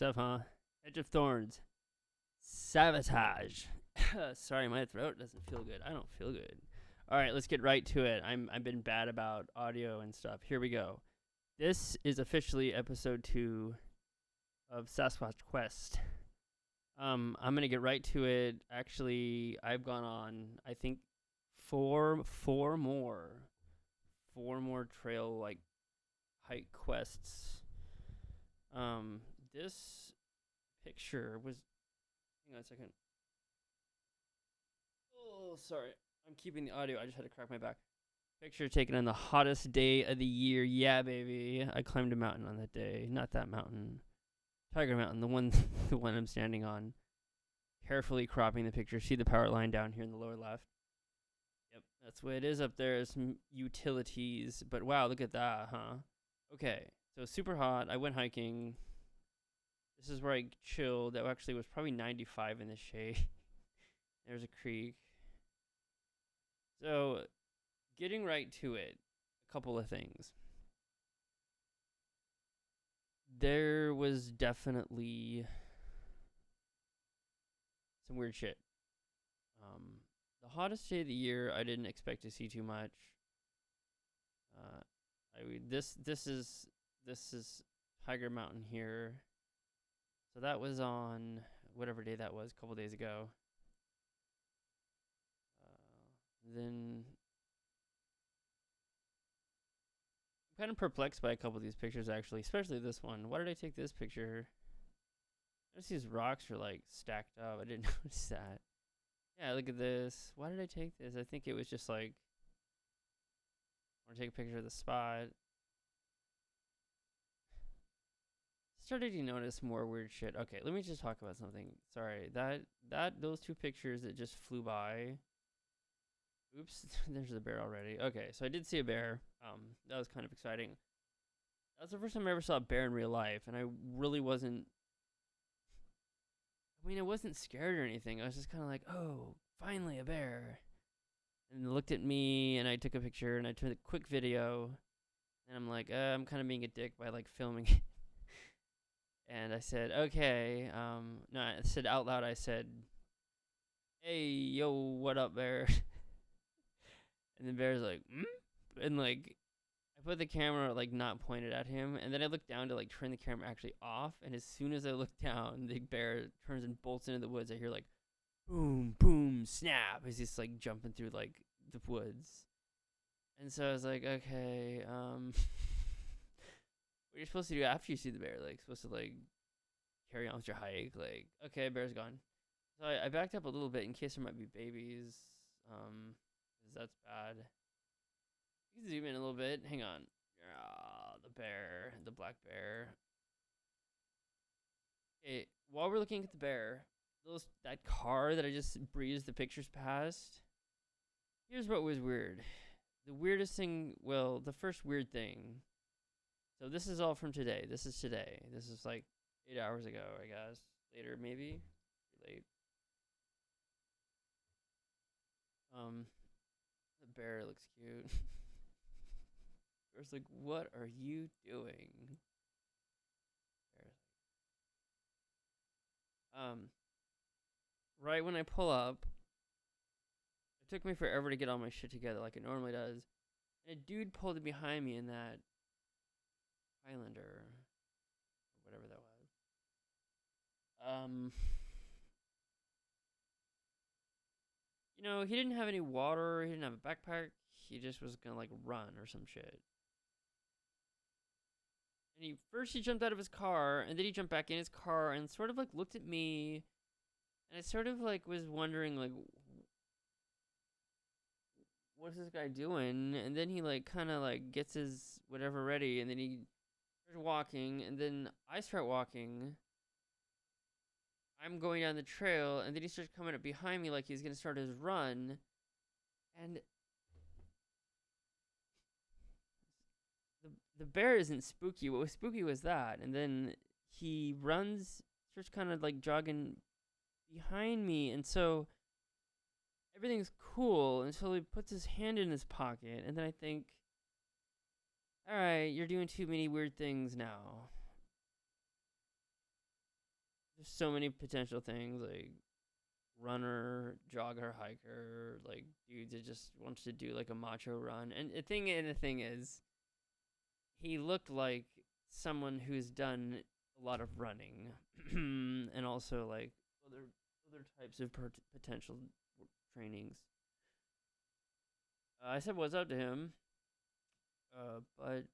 stuff, huh? Edge of Thorns. Sabotage. Sorry, my throat doesn't feel good. I don't feel good. All right, let's get right to it. I've been bad about audio and stuff. Here we go. This is officially episode 2 of Sasquatch Quest. I'm gonna get right to it. Actually, I've gone on, I think, four more trail like hike quests. This picture was. Hang on a second. Oh, sorry. I'm keeping the audio. I just had to crack my back. Picture taken on the hottest day of the year. Yeah, baby. I climbed a mountain on that day. Not that mountain. Tiger Mountain, the one the one I'm standing on. Carefully cropping the picture. See the power line down here in the lower left? Yep, that's what it is up there. Some utilities. But wow, look at that, huh? Okay, so super hot. I went hiking. This is where I chilled. That actually was probably 95 in the shade. There's a creek. So, getting right to it, a couple of things. There was definitely some weird shit. The hottest day of the year, I didn't expect to see too much. This is Tiger Mountain here. So that was on whatever day that was, a couple days ago. Then I'm kind of perplexed by a couple of these pictures, actually, especially this one. Why did I take this picture? Notice these rocks are like stacked up. I didn't notice that. Yeah, look at this. Why did I take this? I think it was just like, I want to take a picture of the spot. Started to notice more weird shit. Okay, let me just talk about something. Sorry, those two pictures that just flew by. Oops, there's a bear already. Okay, so I did see a bear. That was kind of exciting. That was the first time I ever saw a bear in real life, and I really wasn't. I mean, I wasn't scared or anything. I was just kind of like, oh, finally a bear. And they looked at me, and I took a picture, and I took a quick video. And I'm like, I'm kind of being a dick by like filming it. And I said, okay. No, I said out loud, I said, hey, yo, what up, bear? And the bear's like, and like, I put the camera like not pointed at him, and then I looked down to like turn the camera actually off. And as soon as I look down, the bear turns and bolts into the woods. I hear like, boom, boom, snap, as he's like jumping through like the woods. And so I was like, okay, what you're supposed to do after you see the bear? Like, supposed to like carry on with your hike? Like, okay, bear's gone. So I backed up a little bit in case there might be babies. Because that's bad. You can zoom in a little bit. Hang on. The bear, the black bear. Okay, while we're looking at the bear, that car that I just breezed the pictures past. Here's what was weird. The weirdest thing, well, the first weird thing. So this is all from today. This is today. This is like 8 hours ago, I guess. Later, maybe. Late. The bear looks cute. Bear's like, what are you doing? Right when I pull up, it took me forever to get all my shit together like it normally does. And a dude pulled behind me in that Highlander, or whatever that was. You know, he didn't have any water, he didn't have a backpack, he just was gonna like run or some shit. And he jumped out of his car, and then he jumped back in his car and sort of like looked at me, and I sort of like was wondering like, what's this guy doing? And then he like kind of like gets his whatever ready, and then he starts walking, and then I start walking. I'm going down the trail, and then he starts coming up behind me like he's gonna start his run, and the bear isn't spooky. What was spooky was that, and then he runs, starts kind of like jogging behind me, and so everything's cool until he puts his hand in his pocket, and then I think, all right, you're doing too many weird things now. There's so many potential things like runner, jogger, hiker, like dude that just wants to do like a macho run. And the thing is, he looked like someone who's done a lot of running, and also like other other types of potential trainings. I said what's up to him, but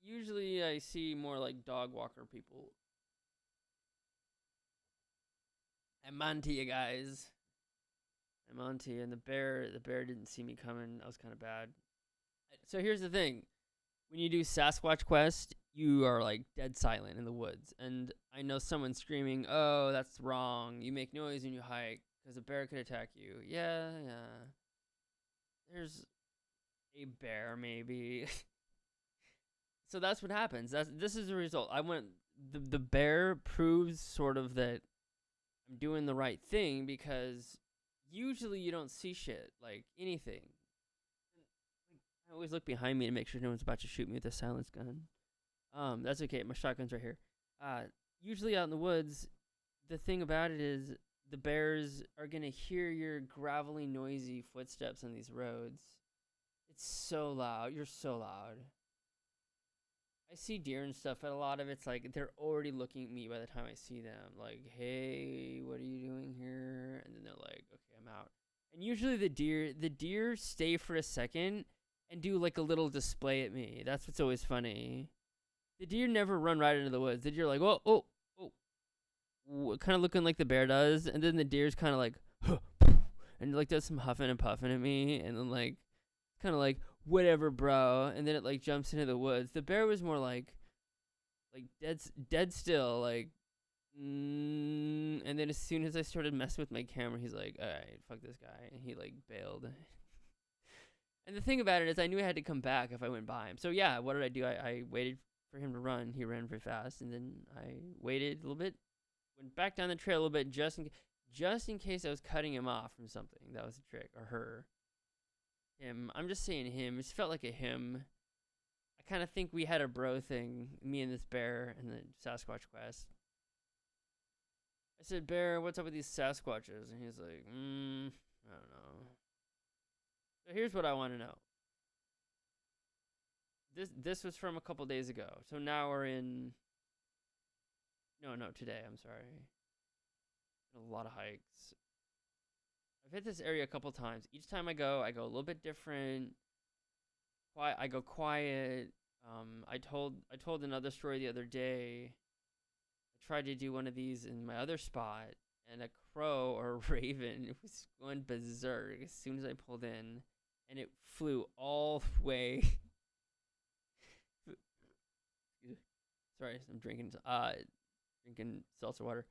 usually I see more like dog walker people. I'm on to you guys. I'm on to you. And the bear didn't see me coming. That was kind of bad. So here's the thing: when you do Sasquatch Quest, you are like dead silent in the woods. And I know someone screaming, "Oh, that's wrong. You make noise when you hike because a bear could attack you." Yeah, yeah. There's a bear, maybe. So that's what happens. This is the result. I went. The bear proves sort of that I'm doing the right thing because usually you don't see shit like anything. I always look behind me to make sure no one's about to shoot me with a silence gun. That's okay. My shotgun's right here. Uh, Usually out in the woods, the thing about it is the bears are gonna hear your gravelly, noisy footsteps on these roads. It's so loud. You're so loud. I see deer and stuff, but a lot of it's like they're already looking at me by the time I see them. Like, hey, what are you doing here? And then they're like, okay, I'm out. And usually the deer stay for a second and do like a little display at me. That's what's always funny. The deer never run right into the woods. The deer like, oh, oh, oh, kind of looking like the bear does, and then the deer's kind of like, huh, and like does some huffing and puffing at me, and then like, kind of like, whatever, bro, and then it like jumps into the woods. The bear was more like dead still, like, and then as soon as I started messing with my camera, he's like, all right, fuck this guy, and he like bailed. And the thing about it is, I knew I had to come back if I went by him. So yeah, what did I do? I waited for him to run. He ran very fast, and then I waited a little bit, went back down the trail a little bit, just in case I was cutting him off from something. That was the trick, or her. Him. I'm just saying him. It felt like a him. I kind of think we had a bro thing, me and this bear in the Sasquatch Quest. I said, Bear, what's up with these Sasquatches? And he's like, I don't know. So here's what I want to know. This was from a couple days ago. So now we're in. No, today. I'm sorry. A lot of hikes. I've hit this area a couple times. Each time I go a little bit different. I go quiet. I told another story the other day. I tried to do one of these in my other spot, and a crow or a raven was going berserk as soon as I pulled in, and it flew all the way. Sorry, I'm drinking seltzer water.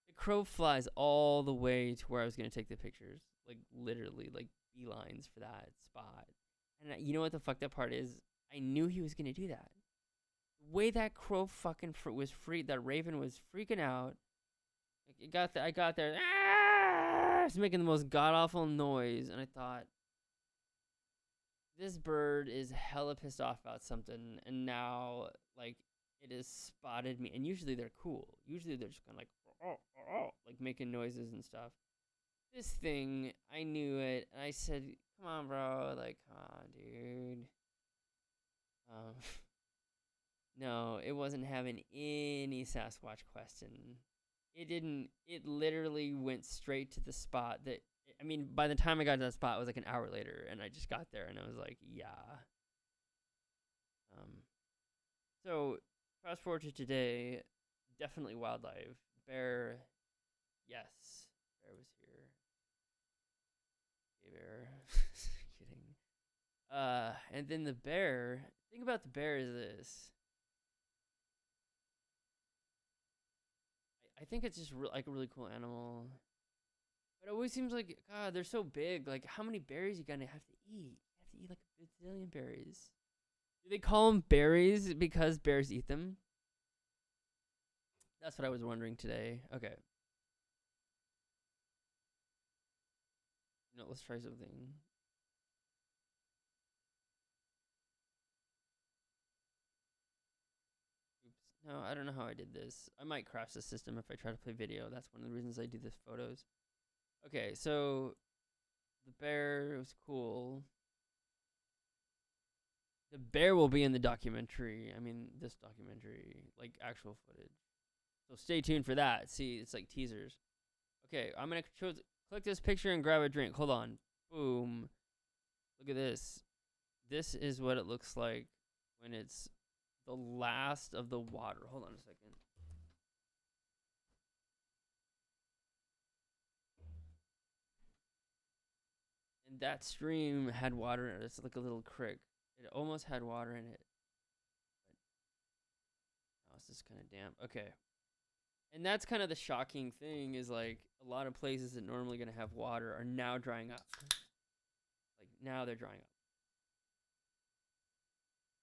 The crow flies all the way to where I was gonna take the pictures, like literally, like beelines for that spot. And you know what the fucked up part is? I knew he was gonna do that. The way that crow fucking was that raven was freaking out. Like I got there. It's making the most god awful noise, and I thought, this bird is hella pissed off about something, and now like it has spotted me. And usually they're cool. Usually they're just kind of like, like making noises and stuff. This thing, I knew it, and I said, "Come on, bro! Like, come on, dude." No, it wasn't having any Sasquatch question. It didn't. It literally went straight to the spot that. I mean, by the time I got to that spot, it was like an hour later, and I just got there, and I was like, "Yeah." So fast forward to today, definitely wildlife. Bear, yes, bear was here. Hey, bear. Kidding. And then the bear. Thing about the bear is this. I think it's just like a really cool animal. But it always seems like, God, they're so big. Like, how many berries you gonna have to eat? You have to eat like a bazillion berries. Do they call them berries because bears eat them? That's what I was wondering today. Okay. Let's try something. Oops. No, I don't know how I did this. I might crash the system if I try to play video. That's one of the reasons I do this photos. Okay, so the bear was cool. The bear will be in the documentary. I mean, this documentary, like actual footage. So stay tuned for that. See, it's like teasers. Okay, I'm gonna click this picture and grab a drink. Hold on. Boom. Look at this. This is what it looks like when it's the last of the water. Hold on a second. And that stream had water in it. It's like a little creek. It almost had water in it. But now it's just kind of damp. Okay. And that's kind of the shocking thing is like a lot of places that normally going to have water are now drying up. Like now they're drying up.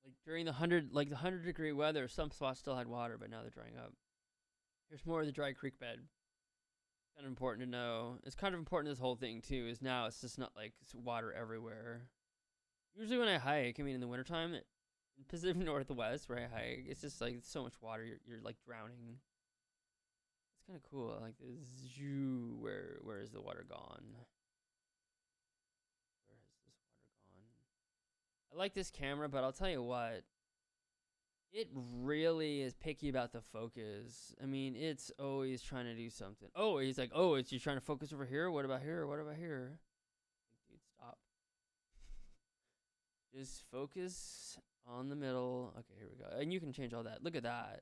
Like during the 100-degree weather, some spots still had water, but now they're drying up. Here's more of the dry creek bed. Kind of important to know. It's kind of important this whole thing too is now it's just not like it's water everywhere. Usually when I hike, I mean in the wintertime, in Pacific Northwest where I hike, it's just like so much water you're like drowning. It's kind of cool. I like this. Where is the water gone? Where has this water gone? I like this camera, but I'll tell you what. It really is picky about the focus. I mean, it's always trying to do something. Oh, he's like, oh, it's you trying to focus over here? What about here? What about here? Like, dude, stop. Just focus on the middle. Okay, here we go. And you can change all that. Look at that.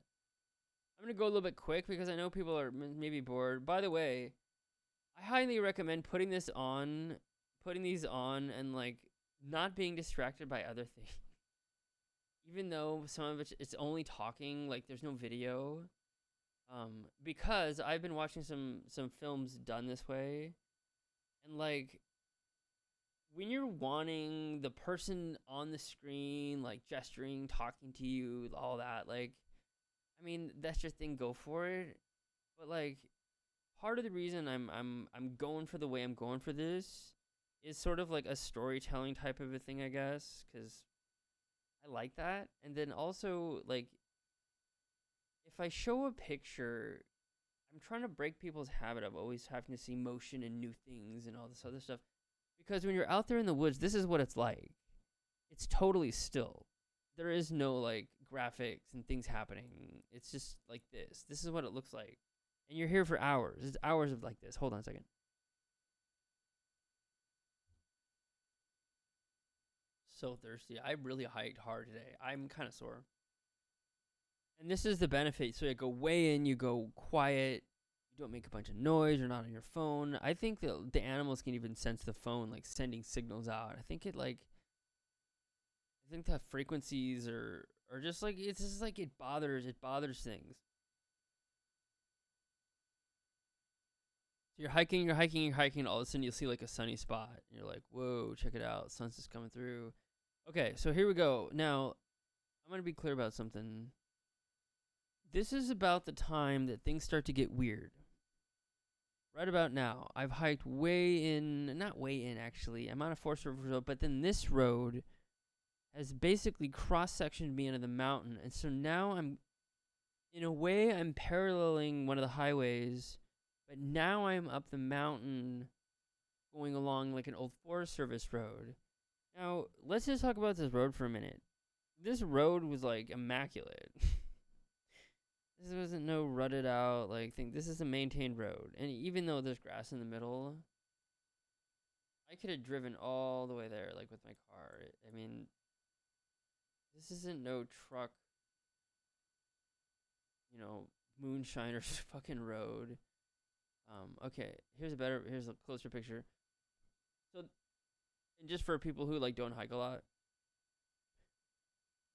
I'm going to go a little bit quick because I know people are maybe bored. By the way, I highly recommend putting these on and like not being distracted by other things. Even though some of it's only talking, like there's no video, because I've been watching some films done this way, and like when you're wanting the person on the screen, like gesturing, talking to you, all that, like, I mean that's your thing, go for it. But like, part of the reason I'm going for the way I'm going for this is sort of like a storytelling type of a thing, I guess, because I like that. And then also, like, if I show a picture, I'm trying to break people's habit of always having to see motion and new things and all this other stuff. Because when you're out there in the woods, this is what it's like. It's totally still. There is no, like, graphics and things happening. It's just like this. This is what it looks like. And you're here for hours. It's hours of like this. Hold on a second. So thirsty. I really hiked hard today. I'm kind of sore. And this is the benefit. So you go way in, you go quiet, you don't make a bunch of noise, you're not on your phone. I think the animals can even sense the phone, like sending signals out. I think the frequencies are just like, it's just like it bothers things. So you're hiking, all of a sudden you'll see like a sunny spot. And you're like, whoa, check it out. Sun's just coming through. Okay, so here we go. Now, I'm going to be clear about something. This is about the time that things start to get weird. Right about now. I've hiked not way in actually. I'm on a Forest River road, but then this road has basically cross-sectioned me into the mountain. And so now in a way, I'm paralleling one of the highways, but now I'm up the mountain going along like an old Forest Service road. Now, let's just talk about this road for a minute. This road was like immaculate. This wasn't no rutted out like thing. This is a maintained road. And even though there's grass in the middle, I could have driven all the way there like with my car. I mean, this isn't no truck, moonshiner's fucking road. Okay, here's a closer picture. So, and just for people who like don't hike a lot,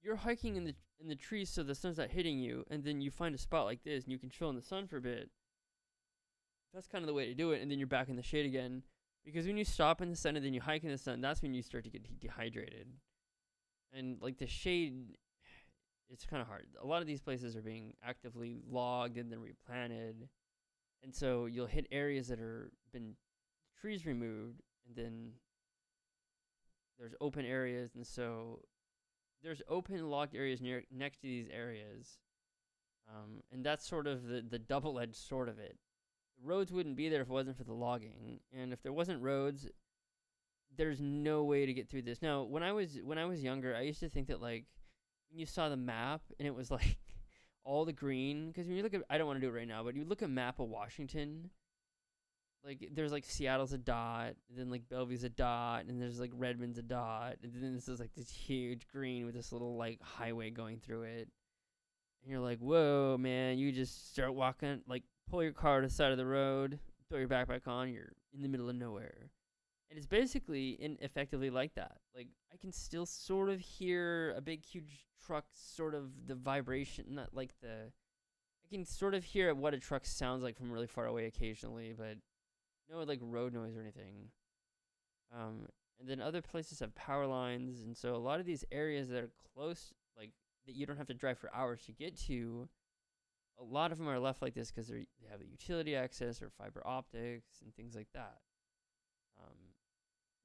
you're hiking in the trees so the sun's not hitting you, and then you find a spot like this and you can chill in the sun for a bit. That's kind of the way to do it, and then you're back in the shade again. Because when you stop in the sun and then you hike in the sun, that's when you start to get dehydrated. And like the shade, it's kind of hard. A lot of these places are being actively logged and then replanted. And so you'll hit areas that are been trees removed, and then there's open areas, and so there's open logged areas next to these areas, And that's sort of the double-edged sword of it. The roads wouldn't be there if it wasn't for the logging, and if there wasn't roads, there's no way to get through this. Now, when I was younger, I used to think that like when you saw the map and it was like all the green, because when you look at, I don't want to do it right now, but you look at a map of Washington, like there's like Seattle's a dot, and then like Bellevue's a dot, and there's like Redmond's a dot, and then this is like this huge green with this little like highway going through it, and you're like, whoa, man, you just start walking, like pull your car to the side of the road, throw your backpack on, you're in the middle of nowhere. And it's basically effectively like that. Like I can still sort of hear a big huge truck, sort of the vibration, not like I can sort of hear what a truck sounds like from really far away occasionally, but no like road noise or anything. Um, and then other places have power lines, and so a lot of these areas that are close, like that you don't have to drive for hours to get to, a lot of them are left like this because they have the utility access or fiber optics and things like that. Um,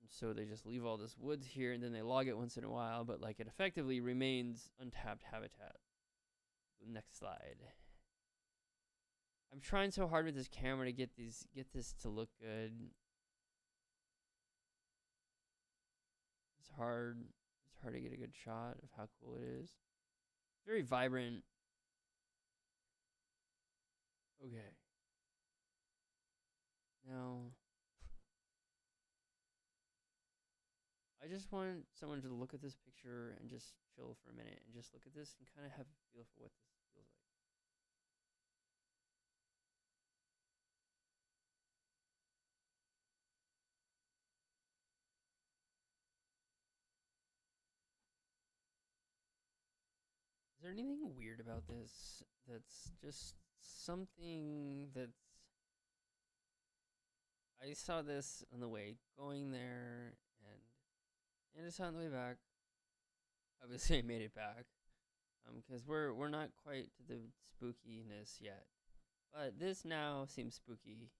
and so they just leave all this woods here, and then they log it once in a while, but like it effectively remains untapped habitat. Next slide. I'm trying so hard with this camera to get this to look good. It's hard. It's hard to get a good shot of how cool it is. Very vibrant. Okay. Now, I just want someone to look at this picture and just chill for a minute and just look at this and kind of have a feel for what this feels like. Is there anything weird about this that's just something that's... I saw this on the way going there, and I saw it on the way back. Obviously, I made it back, because we're not quite to the spookiness yet, but this now seems spooky.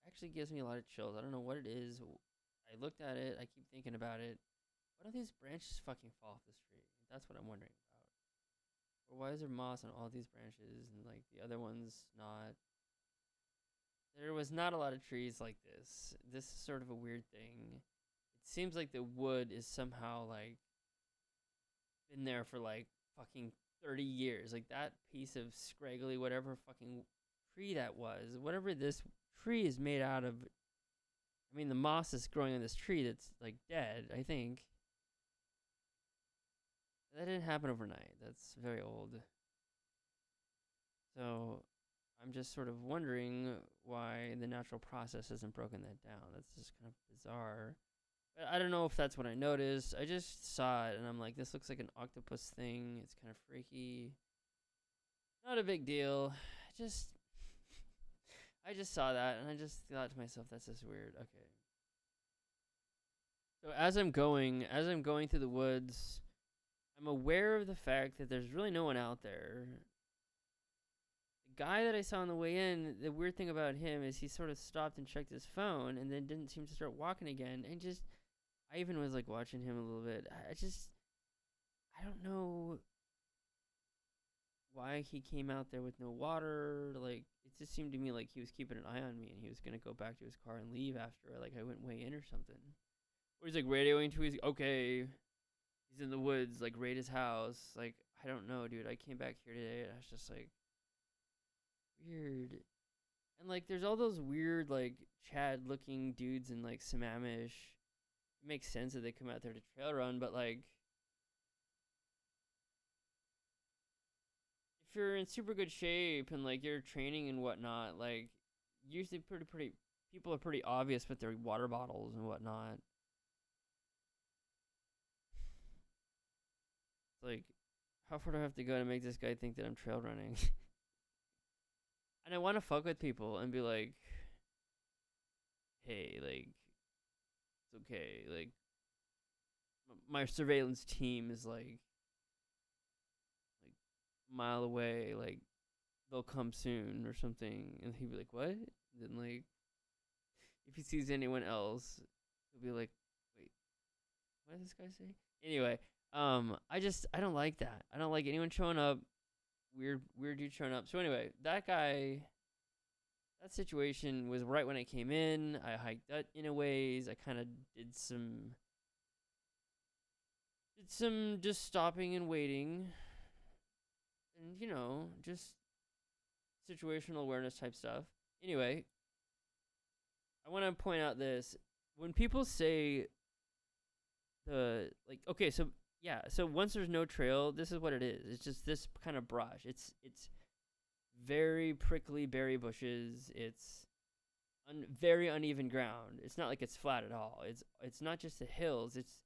Actually, gives me a lot of chills. I don't know what it is. I looked at it. I keep thinking about it. Why don't these branches fucking fall off this tree? That's what I'm wondering about. Or why is there moss on all these branches and like the other ones not? There was not a lot of trees like this. This is sort of a weird thing. It seems like the wood is somehow like been there for like fucking 30 years. Like that piece of scraggly whatever fucking tree that was, whatever this tree is made out of. I mean, the moss is growing on this tree that's like dead, I think. That didn't happen overnight. That's very old. So I'm just sort of wondering why the natural process hasn't broken that down. That's just kind of bizarre. But I don't know if that's what I noticed. I just saw it and I'm like, this looks like an octopus thing. It's kind of freaky. Not a big deal. I just saw that and I just thought to myself, that's just weird. Okay. So as I'm going through the woods, I'm aware of the fact that there's really no one out there. The guy that I saw on the way in, the weird thing about him is he sort of stopped and checked his phone and then didn't seem to start walking again. And just, I even was like watching him a little bit. I don't know why he came out there with no water. Like, it just seemed to me like he was keeping an eye on me and he was going to go back to his car and leave after like I went way in or something. Or he's like radioing to his, okay, he's in the woods, like raid his house. Like, I don't know, dude. I came back here today and I was just like, weird. And like there's all those weird like Chad looking dudes in like Sammamish. It makes sense that they come out there to trail run, but like if you're in super good shape and like you're training and whatnot, like usually pretty people are pretty obvious with their water bottles and whatnot. It's like, how far do I have to go to make this guy think that I'm trail running? And I want to fuck with people and be like, hey, like, it's okay. Like, my surveillance team is like a mile away. Like, they'll come soon or something. And he'd be like, what? And then, like, if he sees anyone else, he'll be like, wait, what did this guy say? Anyway, I don't like that. I don't like anyone showing up weird dude showing up. So anyway, that situation was right when I came in. I hiked that in a ways. I kind of did some just stopping and waiting, and just situational awareness type stuff. Anyway, I want to point out this: when people say okay, so yeah, so once there's no trail, this is what it is. It's just this kind of brush. It's very prickly berry bushes. It's very uneven ground. It's not like it's flat at all. It's not just the hills. It's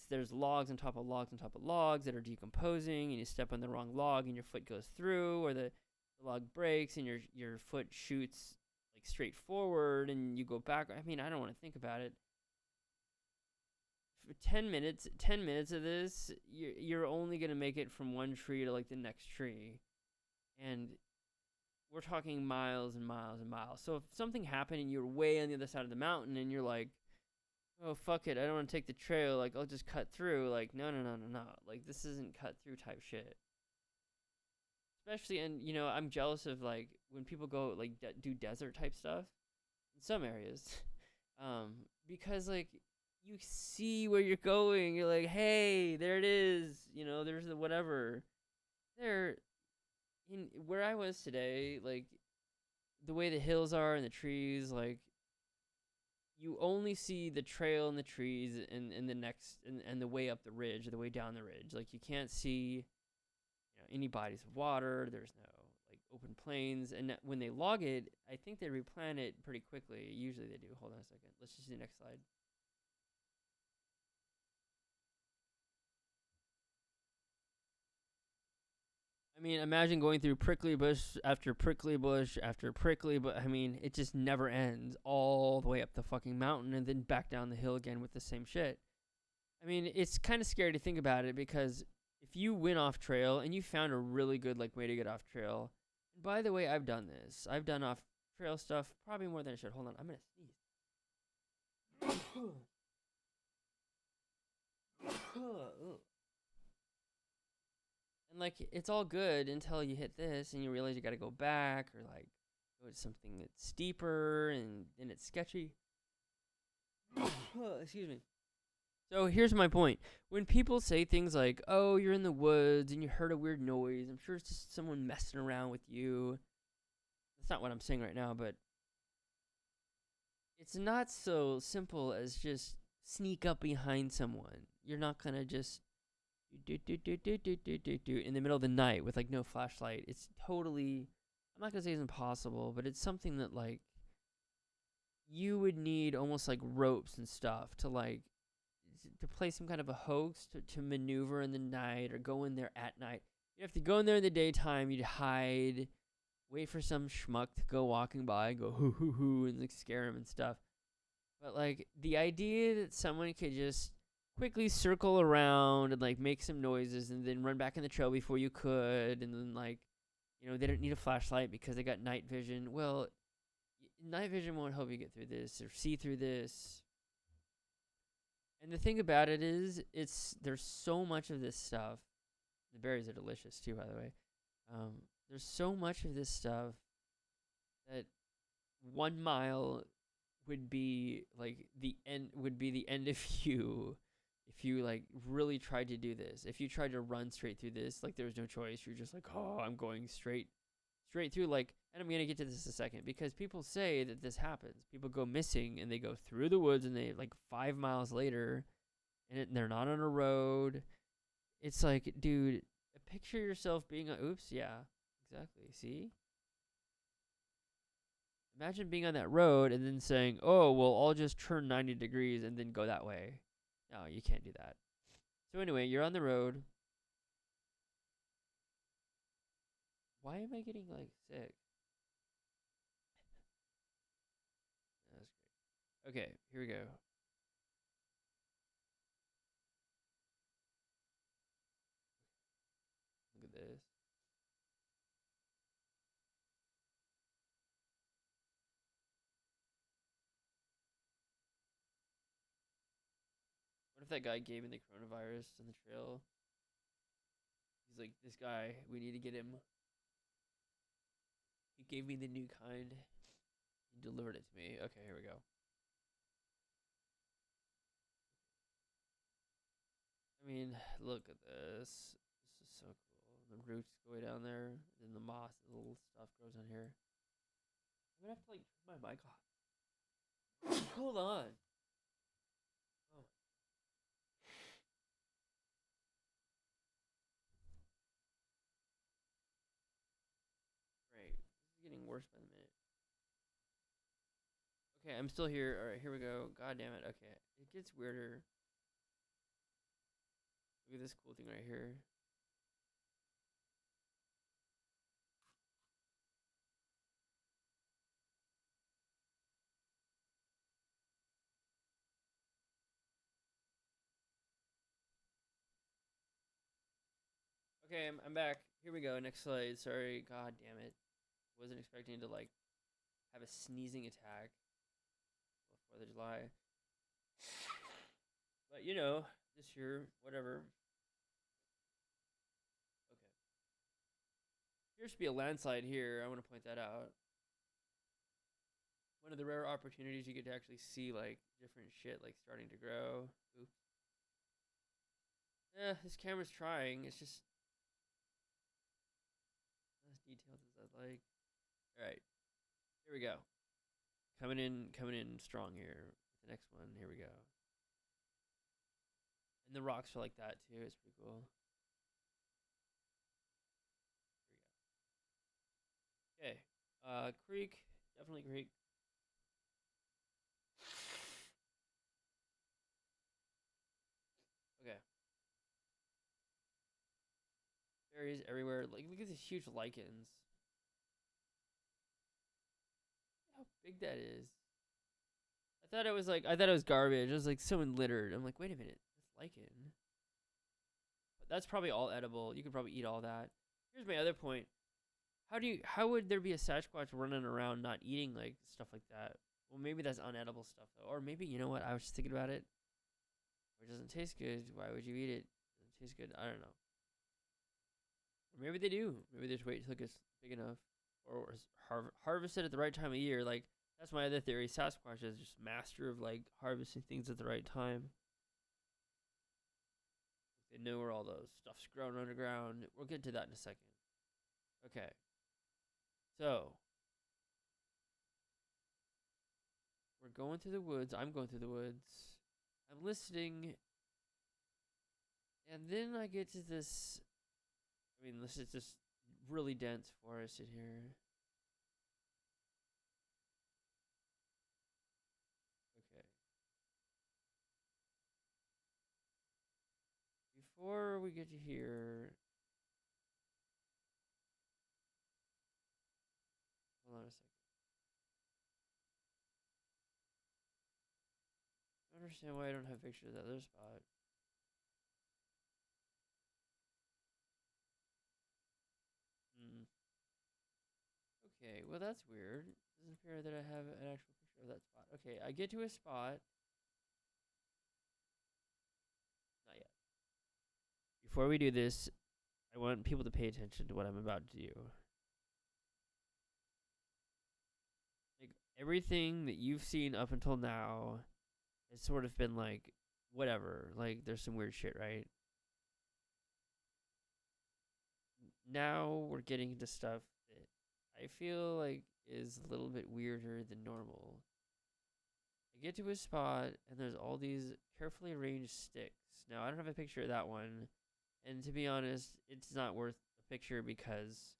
there's logs on top of logs on top of logs that are decomposing, and you step on the wrong log and your foot goes through, or the log breaks and your foot shoots like straight forward and you go back. I mean, I don't want to think about it. For 10 minutes of this, you're only gonna make it from one tree to like the next tree, and we're talking miles and miles and miles. So if something happened and you're way on the other side of the mountain and you're like, oh fuck it, I don't want to take the trail, like I'll just cut through, like no, like this isn't cut through type shit. Especially, and I'm jealous of like when people go like do desert type stuff in some areas, because like you see where you're going. You're like, hey, there it is. There's the whatever. There, in where I was today, like the way the hills are and the trees, like you only see the trail and the trees and the next and the way up the ridge, or the way down the ridge. Like you can't see any bodies of water. There's no like open plains, and when they log it, I think they replant it pretty quickly. Usually they do. Hold on a second. Let's just do the next slide. I mean, imagine going through prickly bush after prickly bush after prickly, but I mean, it just never ends all the way up the fucking mountain and then back down the hill again with the same shit. I mean, it's kind of scary to think about it, because if you went off trail and you found a really good like way to get off trail, and by the way, I've done this. I've done off trail stuff probably more than I should. Hold on, I'm gonna sneeze. And like it's all good until you hit this and you realize you got to go back, or like go to something that's steeper, and then it's sketchy. Excuse me. So here's my point. When people say things like, "Oh, you're in the woods and you heard a weird noise," I'm sure it's just someone messing around with you. That's not what I'm saying right now, but it's not so simple as just sneak up behind someone. You're not gonna just do in the middle of the night with like no flashlight. It's totally, I'm not gonna say it's impossible, but it's something that like you would need almost like ropes and stuff to like to play some kind of a hoax to maneuver in the night or go in there at night. You have to go in there in the daytime. You'd hide, wait for some schmuck to go walking by, go hoo hoo hoo, and like scare him and stuff. But like the idea that someone could just quickly circle around and like make some noises and then run back in the trail before you could, and then like they don't need a flashlight because they got night vision. Well, night vision won't help you get through this or see through this. And the thing about it is, there's so much of this stuff. The berries are delicious too, by the way. There's so much of this stuff that 1 mile would be like the end. Would be the end of you if you like really tried to do this. If you tried to run straight through this, like there was no choice. You're just like, oh, I'm going straight through. Like, and I'm gonna get to this in a second, because people say that this happens. People go missing and they go through the woods, and they like 5 miles later, and they're not on a road. It's like, dude, picture yourself being oops, yeah, exactly. See, imagine being on that road and then saying, oh, well, I'll just turn 90 degrees and then go that way. No, you can't do that. So anyway, you're on the road. Why am I getting like sick? That's great. Okay, here we go. Look at this. What if that guy gave me the coronavirus on the trail? He's like, this guy, we need to get him. You gave me the new kind. You delivered it to me. Okay, here we go. I mean, look at this. This is so cool. The roots go way down there, and then the moss, the little stuff grows on here. I'm gonna have to like turn my mic off. Hold on. Oh, great. This is getting worse by the minute. Okay, I'm still here. All right, here we go. God damn it. Okay, it gets weirder. Look at this cool thing right here. Okay, I'm back. Here we go. Next slide. Sorry. God damn it. Wasn't expecting to like have a sneezing attack. 4th of July. But you know, this year, whatever. Okay. Appears to be a landslide here. I want to point that out. One of the rare opportunities you get to actually see like different shit like starting to grow. Oops. Yeah, this camera's trying. It's just not as detailed as I'd like. All right, here we go. Coming in strong here. The next one. Here we go. And the rocks are like that too. It's pretty cool. Here we go. Okay. Creek. Definitely creek. Okay. Berries everywhere. Like look at these huge lichens. Look how big that is. I thought it was garbage. It was like someone littered. I'm like, wait a minute, that's lichen. But that's probably all edible. You could probably eat all that. Here's my other point. How would there be a Sasquatch running around not eating like stuff like that? Well, maybe that's unedible stuff though. Or maybe you know what? I was just thinking about it. It doesn't taste good. Why would you eat it? It doesn't taste good. I don't know. Or maybe they do. Maybe they just wait till it gets big enough, or harvest it at the right time of year. Like that's my other theory. Sasquatch is just master of like harvesting things at the right time. They know where all those stuff's growing underground. We'll get to that in a second. Okay. So we're going through the woods. I'm going through the woods. I'm listening. And then I get to this. I mean, this is just really dense forest in here. Okay. Before we get to here. Hold on a second. I don't understand why I don't have pictures of that other spot. Hmm. Okay, well that's weird. It doesn't appear that I have an actual picture of that spot. Okay, I get to a spot. Not yet. Before we do this, I want people to pay attention to what I'm about to do. Like everything that you've seen up until now has sort of been like whatever. Like there's some weird shit, right? Now we're getting into stuff that I feel like is a little bit weirder than normal. I get to a spot and there's all these carefully arranged sticks. Now I don't have a picture of that one, and to be honest, it's not worth a picture because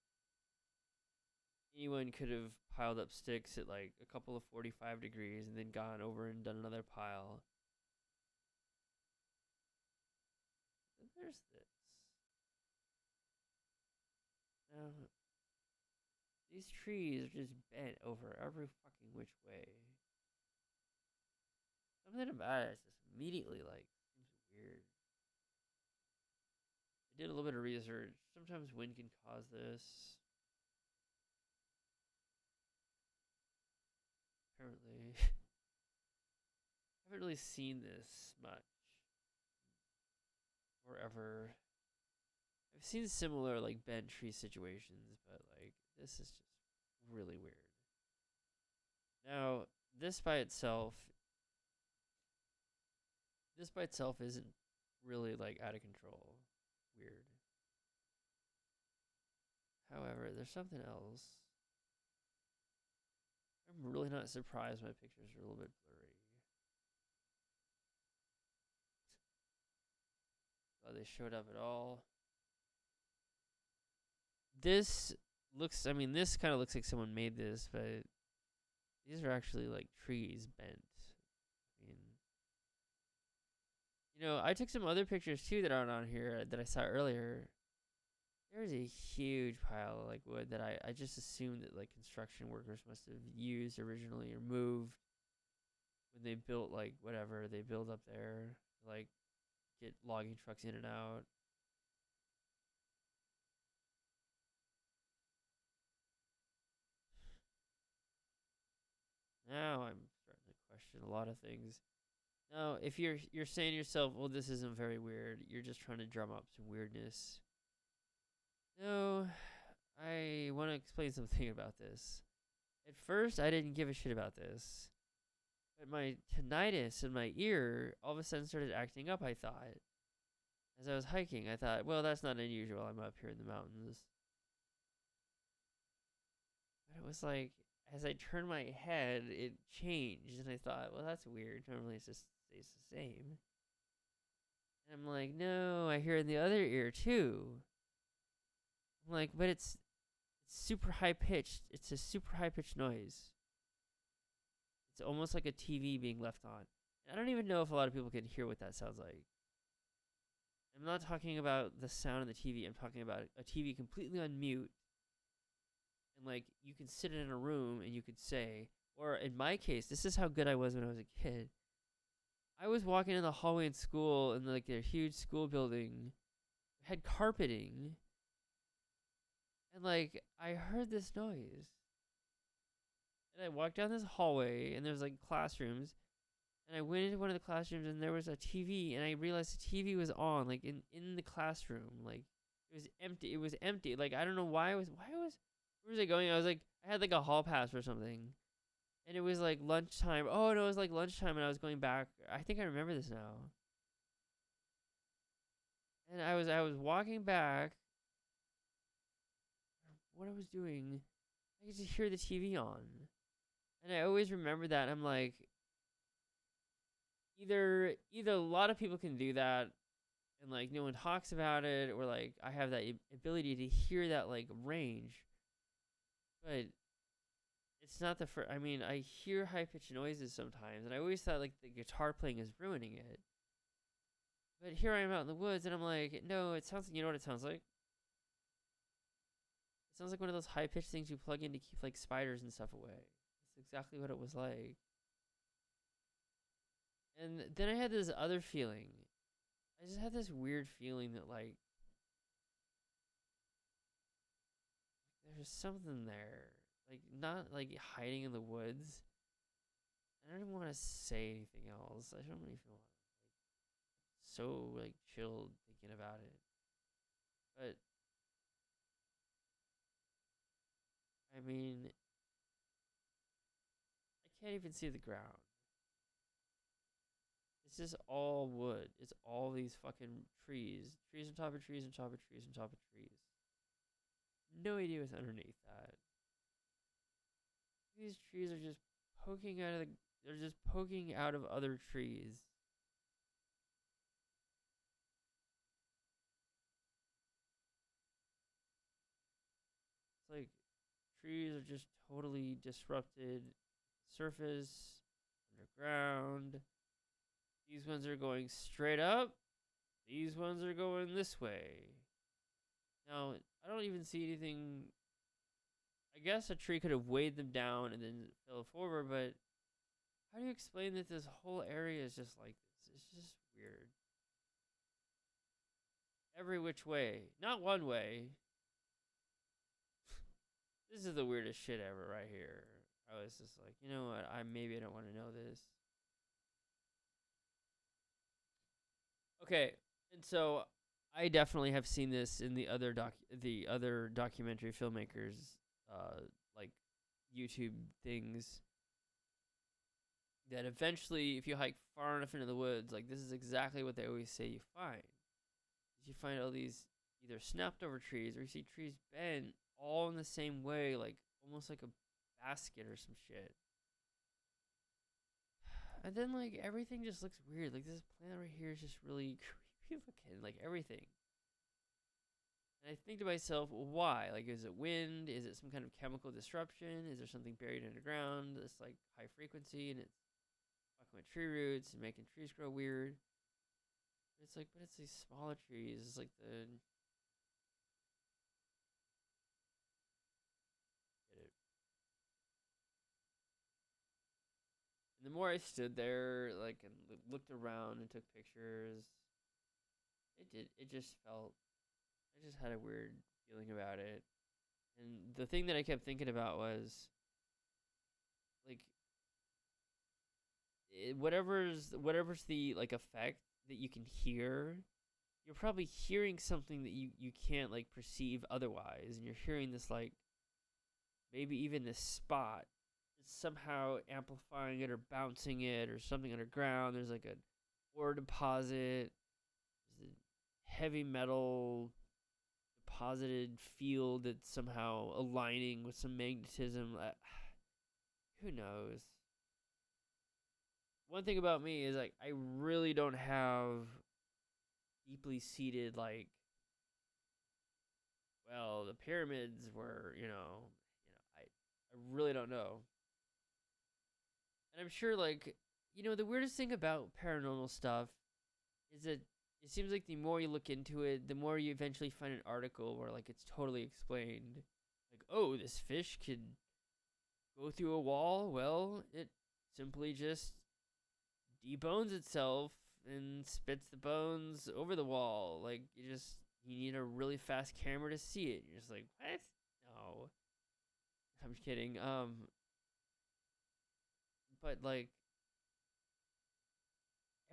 anyone could have piled up sticks at like a couple of 45 degrees and then gone over and done another pile. And there's this. Now, these trees are just bent over every fucking which way. Something about it just immediately like seems weird. I did a little bit of research. Sometimes wind can cause this. Apparently. I haven't really seen this much or ever. I've seen similar like bent tree situations, but like this is just really weird. Now, this by itself, this by itself isn't really like out of control. Weird. However, there's something else. I'm really not surprised my pictures are a little bit blurry. Glad they showed up at all. This looks, I mean, this kind of looks like someone made this, but these are actually like trees bent. I mean, I took some other pictures too that aren't on here that I saw earlier. There's a huge pile of like wood that I just assumed that like construction workers must have used originally or moved when they built like whatever they build up there to like get logging trucks in and out. Now I'm starting to question a lot of things. Now, if you're saying to yourself, well, this isn't very weird, you're just trying to drum up some weirdness. No, I want to explain something about this. At first, I didn't give a shit about this. But my tinnitus in my ear all of a sudden started acting up, I thought. As I was hiking, I thought, well, that's not unusual. I'm up here in the mountains. But it was like, as I turned my head, it changed. And I thought, well, that's weird. Normally it just stays the same. And I'm like, no, I hear it in the other ear too. I'm like, but it's super high pitched. It's a super high pitched noise. It's almost like a TV being left on. I don't even know if a lot of people can hear what that sounds like. I'm not talking about the sound of the TV. I'm talking about a TV completely on mute. And like you can sit in a room and you could say, or in my case, this is how good I was when I was a kid. I was walking in the hallway in school in like their huge school building, had carpeting, and like I heard this noise. And I walked down this hallway and there was like classrooms. And I went into one of the classrooms and there was a TV and I realized the TV was on, like in the classroom. Like it was empty. It was empty. Like I don't know where was it going? I was like, I had like a hall pass or something. And it was like lunchtime. Oh no, it was like lunchtime and I was going back. I think I remember this now. And I was walking back. What I was doing, I could just hear the TV on. And I always remember that. I'm like, either a lot of people can do that and like no one talks about it, or like I have that ability to hear that like range, but it's not the first. I mean, I hear high pitched noises sometimes and I always thought like the guitar playing is ruining it, but here I am out in the woods and I'm like, no, it sounds, you know what it sounds like? It sounds like one of those high pitched things you plug in to keep like spiders and stuff away. That's exactly what it was like. And then I had this other feeling. I just had this weird feeling that like there's something there. Like not like hiding in the woods. I don't even want to say anything else. I don't even feel like so like chilled thinking about it. But I mean, I can't even see the ground. It's just all wood. It's all these fucking trees. Trees on top of trees on top of trees on top of trees. No idea what's underneath that. These trees are just poking out of they're just poking out of other trees. It's like trees are just totally disrupted. Surface, underground. These ones are going straight up. These ones are going this way. Now, I don't even see anything. I guess a tree could have weighed them down and then fell forward, but how do you explain that this whole area is just like this? It's just weird. Every which way. Not one way. This is the weirdest shit ever right here. I was just like, you know what? Maybe I don't want to know this. Okay, and so I definitely have seen this in the other documentary filmmakers like YouTube things that eventually, if you hike far enough into the woods, like this is exactly what they always say you find. You find all these either snapped over trees or you see trees bent all in the same way, like almost like a basket or some shit. And then like everything just looks weird. Like this plant right here is just really creepy looking. Like everything. And I think to myself, well, why? Like, is it wind? Is it some kind of chemical disruption? Is there something buried underground that's like high frequency and it's fucking with tree roots and making trees grow weird? It's like, but it's these smaller trees. It's like the And the more I stood there, like, and looked around and took pictures, it just felt, I just had a weird feeling about it. And the thing that I kept thinking about was, like, whatever's the, like, effect that you can hear, you're probably hearing something that you can't, like, perceive otherwise. And you're hearing this, like, maybe even this spot somehow amplifying it or bouncing it or something underground. There's like a ore deposit. There's a heavy metal deposited field that's somehow aligning with some magnetism. Who knows? One thing about me is like I really don't have deeply seated like, well, the pyramids were, I really don't know. And I'm sure, like, the weirdest thing about paranormal stuff is that it seems like the more you look into it, the more you eventually find an article where, like, it's totally explained. Like, oh, this fish could go through a wall. Well, it simply just debones itself and spits the bones over the wall. Like, you need a really fast camera to see it. You're just like, what? No. I'm kidding. But, like,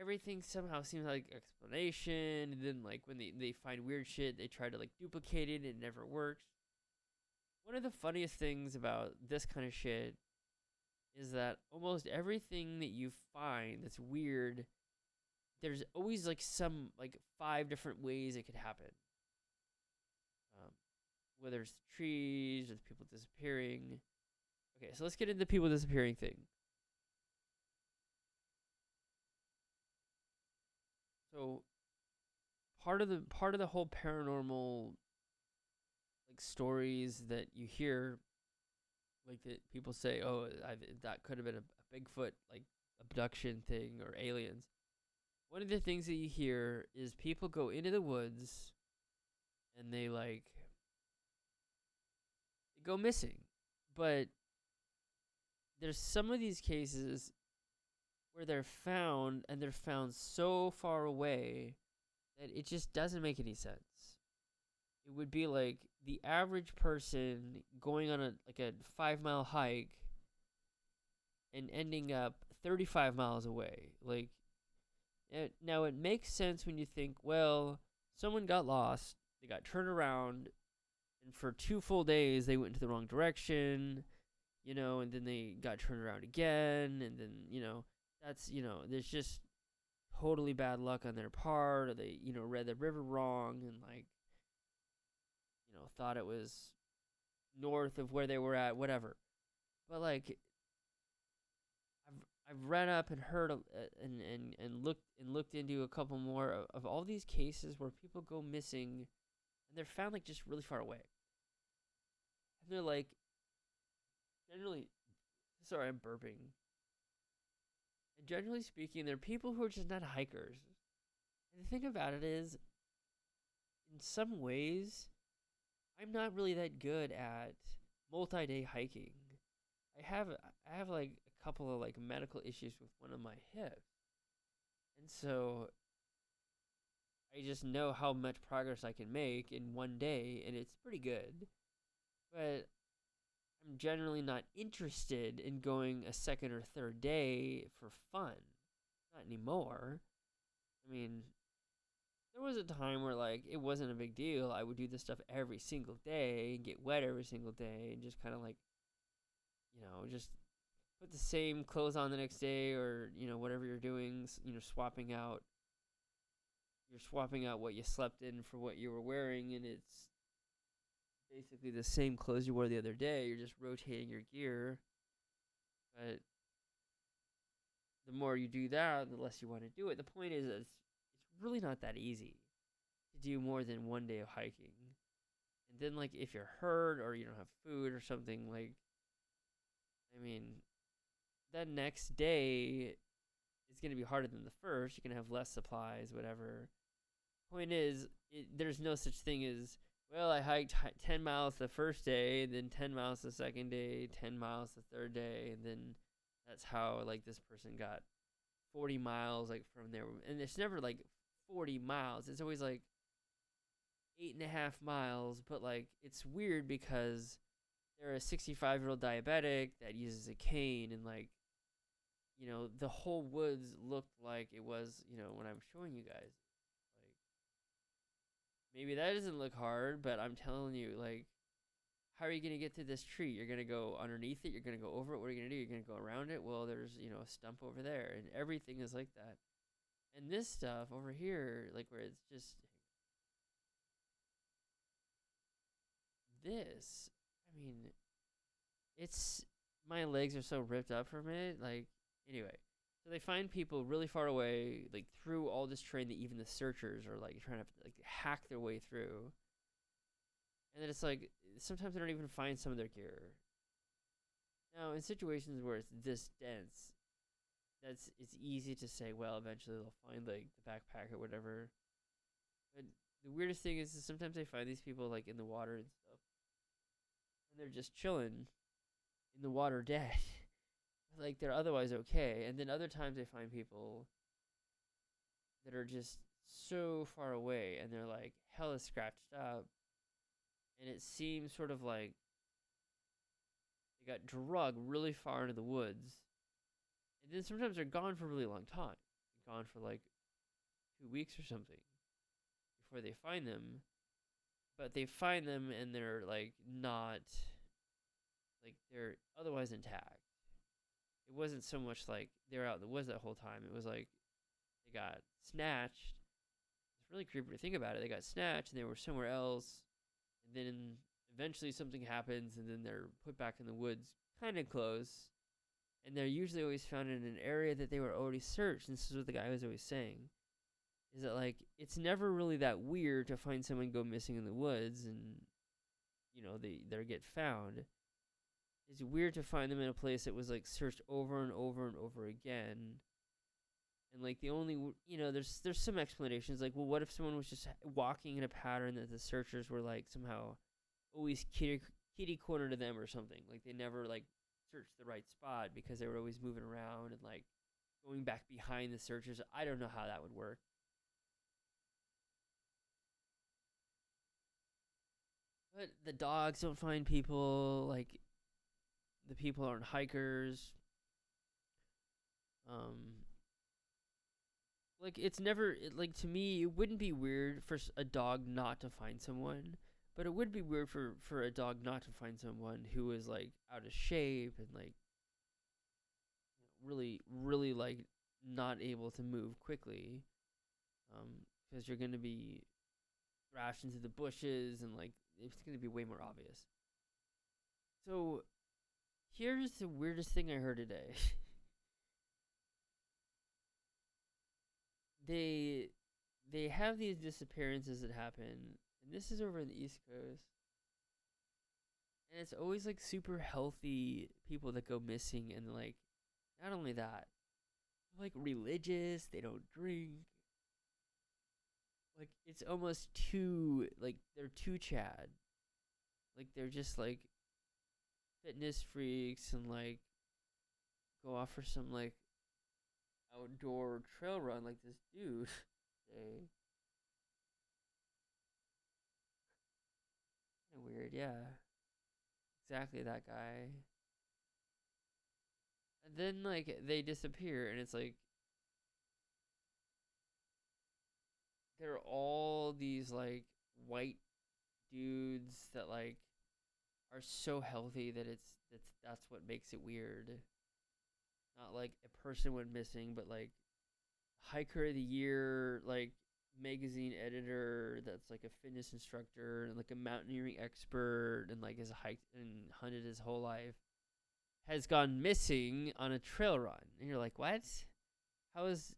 everything somehow seems like explanation. And then, like, when they find weird shit, they try to, like, duplicate it and it never works. One of the funniest things about this kind of shit is that almost everything that you find that's weird, there's always, like, some, like, 5 different ways it could happen. Whether it's trees or the people disappearing. Okay, so let's get into the people disappearing thing. So part of the whole paranormal like stories that you hear, like that people say, oh, that could have been a Bigfoot like abduction thing or aliens. One of the things that you hear is people go into the woods and they go missing. But there's some of these cases where they're found and they're found so far away that it just doesn't make any sense. It would be like the average person going on a 5-mile hike and ending up 35 miles away. Like, now it makes sense when you think, well, someone got lost, they got turned around, and for 2 full days they went into the wrong direction, and then they got turned around again, and then, that's, there's just totally bad luck on their part, or they, read the river wrong and, like, thought it was north of where they were at, whatever. But, like, I've read up and heard and looked into a couple more of all these cases where people go missing and they're found, like, just really far away. And they're, like, generally, sorry, I'm burping. And generally speaking, they're people who are just not hikers. And the thing about it is, in some ways, I'm not really that good at multi-day hiking. I have like a couple of like medical issues with one of my hips. And so I just know how much progress I can make in one day, and it's pretty good. But I'm generally not interested in going a second or third day for fun. Not anymore. I mean, there was a time where, like, it wasn't a big deal. I would do this stuff every single day and get wet every single day and just kind of, like, just put the same clothes on the next day, or whatever you're doing, you're swapping out what you slept in for what you were wearing, and it's basically the same clothes you wore the other day. You're just rotating your gear. But the more you do that, the less you want to do it. The point is, it's really not that easy to do more than one day of hiking. And then, like, if you're hurt or you don't have food or something, like, I mean, that next day is going to be harder than the first. You're going to have less supplies, whatever. Point is, there's no such thing as, well, I hiked 10 miles the first day, then 10 miles the second day, 10 miles the third day, and then that's how, like, this person got 40 miles, like, from there. And it's never, like, 40 miles. It's always, like, 8.5 miles. But, like, it's weird because they're a 65-year-old diabetic that uses a cane, and, like, the whole woods looked like it was, when I'm showing you guys. Like, maybe that doesn't look hard, but I'm telling you, like, how are you going to get to this tree? You're going to go underneath it. You're going to go over it. What are you going to do? You're going to go around it. Well, there's, a stump over there, and everything is like that. And this stuff over here, like, where it's just this, I mean, it's, my legs are so ripped up from it. Like, anyway, so they find people really far away, like, through all this terrain that even the searchers are, like, trying to, like, hack their way through. And then it's like, sometimes they don't even find some of their gear. Now, in situations where it's this dense, it's easy to say, well, eventually they'll find, like, the backpack or whatever. But the weirdest thing is sometimes they find these people, like, in the water and stuff, and they're just chilling in the water dead. Like, they're otherwise okay. And then other times they find people that are just so far away, and they're, like, hella scratched up, and it seems sort of like they got drugged really far into the woods. And then sometimes they're gone for a really long time. They're gone for, like, 2 weeks or something before they find them. But they find them, and they're, like, not, like, they're otherwise intact. It wasn't so much like they were out in the woods that whole time. It was like they got snatched. It's really creepy to think about it. They got snatched, and they were somewhere else. And then eventually something happens, and then they're put back in the woods kind of close. And they're usually always found in an area that they were already searched. And this is what the guy was always saying. Is that, like, it's never really that weird to find someone go missing in the woods and, they get found. It's weird to find them in a place that was, like, searched over and over and over again. And, like, the only, there's some explanations. Like, well, what if someone was just walking in a pattern that the searchers were, like, somehow always kitty corner to them or something? Like, they never, like, searched the right spot because they were always moving around and, like, going back behind the searchers. I don't know how that would work. But the dogs don't find people. Like, the people aren't hikers. Like, it's never, like, to me, it wouldn't be weird for a dog not to find someone, but it would be weird for a dog not to find someone who is, like, out of shape and, like, really, really, like, not able to move quickly, because you're going to be thrashed into the bushes, and, like, it's going to be way more obvious. So, here's the weirdest thing I heard today. They have these disappearances that happen, and this is over in the East Coast. And it's always, like, super healthy people that go missing, and, like, not only that, they're, like, religious, they don't drink. Like, it's almost too, like, they're too Chad. Like, they're just, like, fitness freaks, and, like, go off for some, like, outdoor trail run like this dude. Kind of weird, yeah. Exactly that guy. And then, like, they disappear, and it's like they're all these, like, white dudes that, like, are so healthy that it's That's what makes it weird. Not like a person went missing, but like hiker of the year, like magazine editor that's like a fitness instructor and like a mountaineering expert and like has hiked and hunted his whole life has gone missing on a trail run. And you're like, what? How is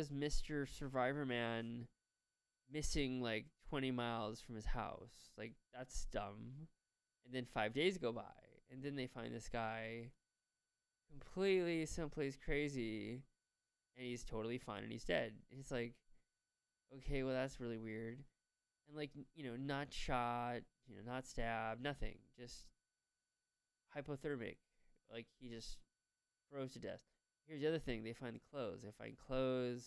Mr. Survivor Man missing like 20 miles from his house? Like, that's dumb. And then 5 days go by, and then they find this guy completely someplace crazy, and he's totally fine and he's dead. And it's like, okay, well, that's really weird. And like, not shot, not stabbed, nothing, just hypothermic. Like, he just froze to death. Here's the other thing: they find the clothes. They find clothes.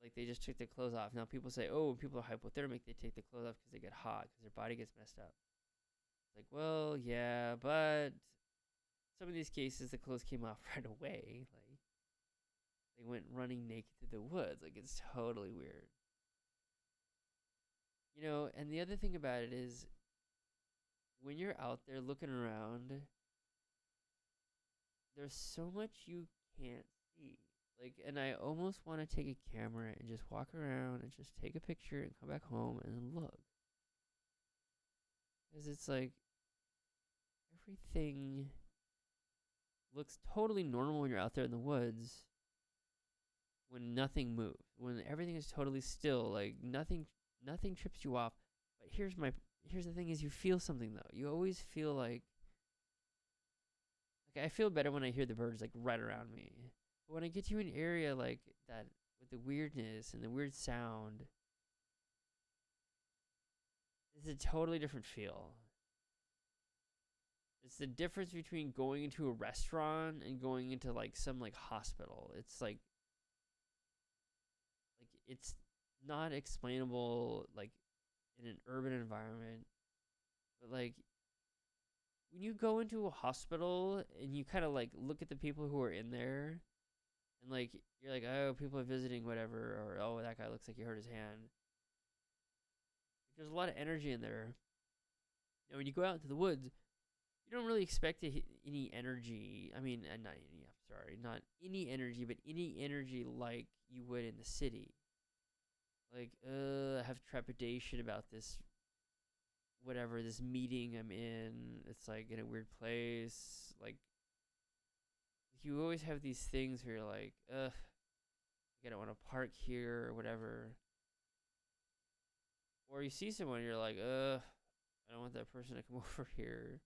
Like, they just took their clothes off. Now people say, oh, when people are hypothermic, they take the clothes off because they get hot, because their body gets messed up. It's like, well, yeah, but some of these cases, the clothes came off right away. Like, they went running naked through the woods. Like, it's totally weird. And the other thing about it is, when you're out there looking around, there's so much you can't see. Like, and I almost want to take a camera and just walk around and just take a picture and come back home and then look. Because it's like, everything looks totally normal when you're out there in the woods, when nothing moves, when everything is totally still, like nothing trips you off. But here's the thing: is you feel something though. You always feel like I feel better when I hear the birds like right around me. But when I get to an area like that with the weirdness and the weird sound, it's a totally different feel. It's the difference between going into a restaurant and going into like some like hospital. It's like it's not explainable like in an urban environment. But like when you go into a hospital and you kind of like look at the people who are in there, and like you're like, oh, people are visiting, whatever, or oh, that guy looks like he hurt his hand. There's a lot of energy in there. When you go out into the woods, you don't really expect any energy. I mean, not any. I'm sorry, not any energy, but any energy like you would in the city. Like, I have trepidation about this, whatever, this meeting I'm in. It's like in a weird place. Like, you always have these things where you're like, I don't want to park here or whatever. Or you see someone, you're like, I don't want that person to come over here.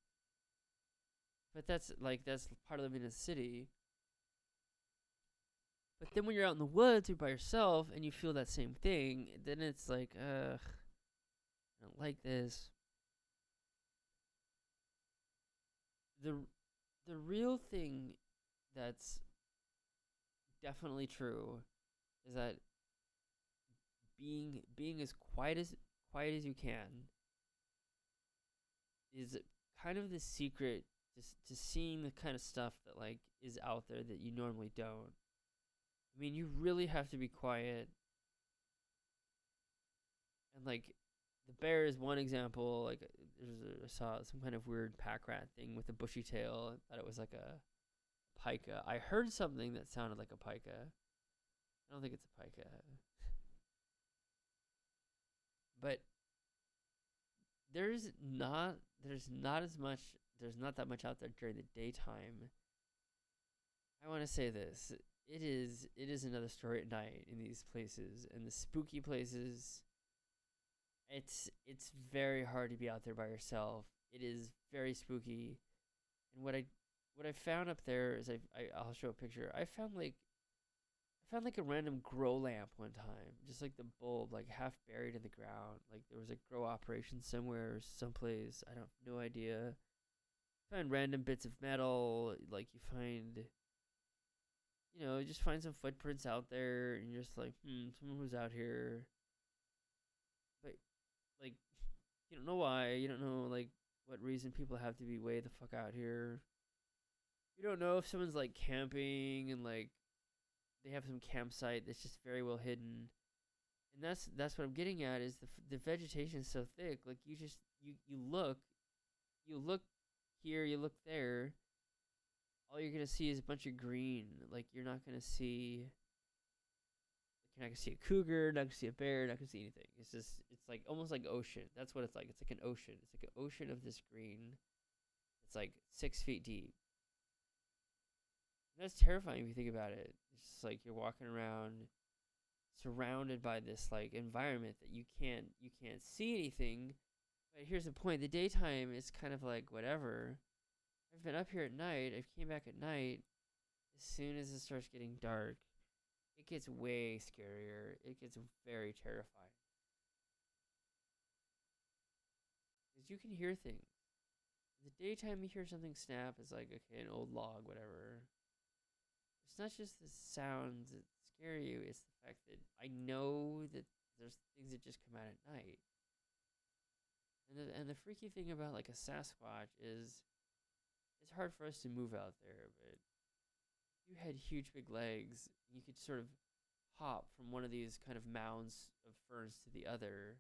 But that's part of living in a city. But then when you're out in the woods, you're by yourself, and you feel that same thing, then it's like, I don't like this. The real thing that's definitely true is that being as quiet as you can is kind of the secret to seeing the kind of stuff that like is out there that you normally don't. I mean, you really have to be quiet. And like the bear is one example. Like I saw some kind of weird pack rat thing with a bushy tail. I thought it was like a pika. I heard something that sounded like a pika. I don't think it's a pika. But there's not that much out there during the daytime. I want to say this. It is another story at night in these places, and the spooky places. It's very hard to be out there by yourself. It is very spooky. And what I found up there is I'll show a picture. I found like a random grow lamp one time, just like the bulb, like half buried in the ground. Like there was a grow operation somewhere, someplace. I don't no idea. Find random bits of metal, like you find, just find some footprints out there, and you're just like, someone was out here. But like, you don't know why. You don't know like what reason people have to be way the fuck out here. You don't know if someone's like camping and like they have some campsite that's just very well hidden. And that's what I'm getting at is the vegetation is so thick. Like you look here, you look there, all you're gonna see is a bunch of green. Like you're not gonna see. You're not gonna see a cougar, not gonna see a bear, not gonna see anything. It's like almost like ocean. That's what it's like. It's like an ocean. It's like an ocean of this green. It's like 6 feet deep. And that's terrifying if you think about it. It's just like you're walking around surrounded by this like environment that you can't see anything. But here's the point: the daytime is kind of like whatever. I've been up here at night. I came back at night. As soon as it starts getting dark, it gets way scarier. It gets very terrifying because you can hear things. In the daytime, you hear something snap. It's like okay, an old log, whatever. It's not just the sounds that scare you. It's the fact that I know that there's things that just come out at night. And the freaky thing about like a Sasquatch is it's hard for us to move out there, but you had huge big legs, you could sort of hop from one of these kind of mounds of ferns to the other.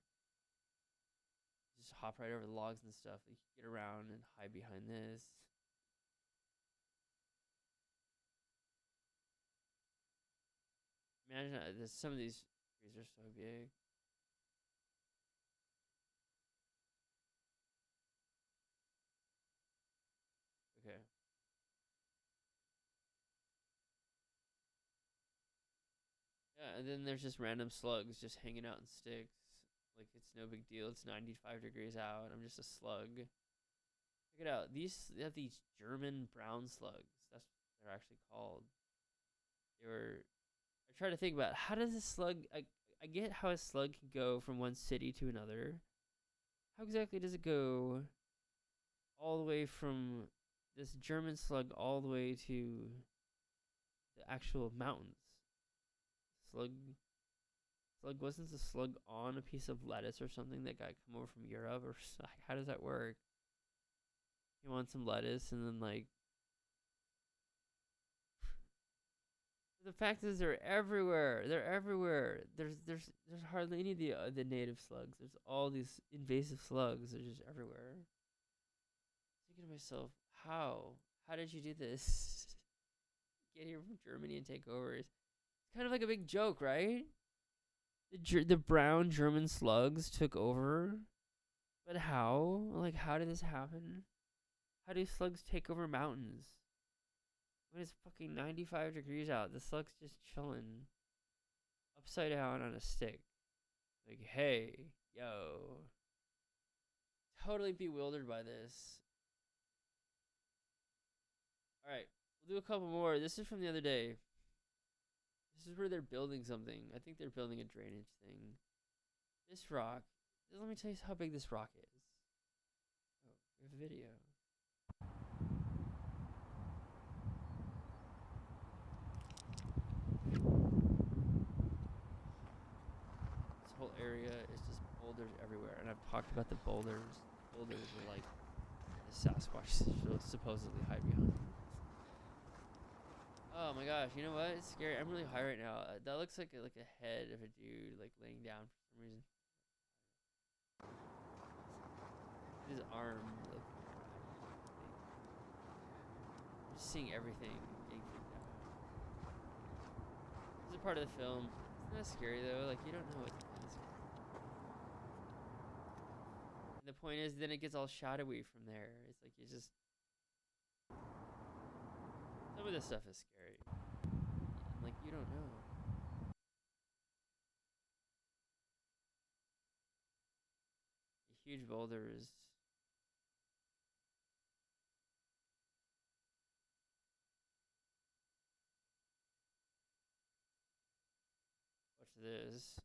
Just hop right over the logs and stuff. You could get around and hide behind this. Imagine some of these trees are so big. Okay. Yeah, and then there's just random slugs just hanging out in sticks. Like it's no big deal. It's 95 degrees out. I'm just a slug. Check it out. They have these German brown slugs. That's what they're actually called. They were. I try to think about how does a slug. I get how a slug can go from one city to another. How exactly does it go all the way from this German slug all the way to the actual mountains? Slug Slug wasn't the slug on a piece of lettuce or something that got come over from Europe, or how does that work? You want some lettuce and then like the fact is they're everywhere. They're everywhere. There's hardly any of the native slugs. There's all these invasive slugs. They're just everywhere. Thinking to myself, how did you do this? Get here from Germany and take over. It's kind of like a big joke, right? The brown German slugs took over, but how? Like, how did this happen? How do slugs take over mountains? When it's fucking 95 degrees out, the slug's just chilling upside down on a stick. Like, hey, yo. Totally bewildered by this. Alright, we'll do a couple more. This is from the other day. This is where they're building something. I think they're building a drainage thing. This rock. Let me tell you how big this rock is. Oh, we have a video. This whole area is just boulders everywhere, and I've talked about the boulders. Boulders are like the Sasquatch supposedly hide behind. Oh my gosh, you know what? It's scary. I'm really high right now. That looks like a head of a dude like laying down for some reason. His arm. Like, I'm just seeing everything getting freaked out. This is a part of the film. It's not scary though. Like you don't know what's going on. And the point is, then it gets all shadowy from there. It's like you just. Some of this stuff is scary. And like you don't know. Huge boulders. Watch this.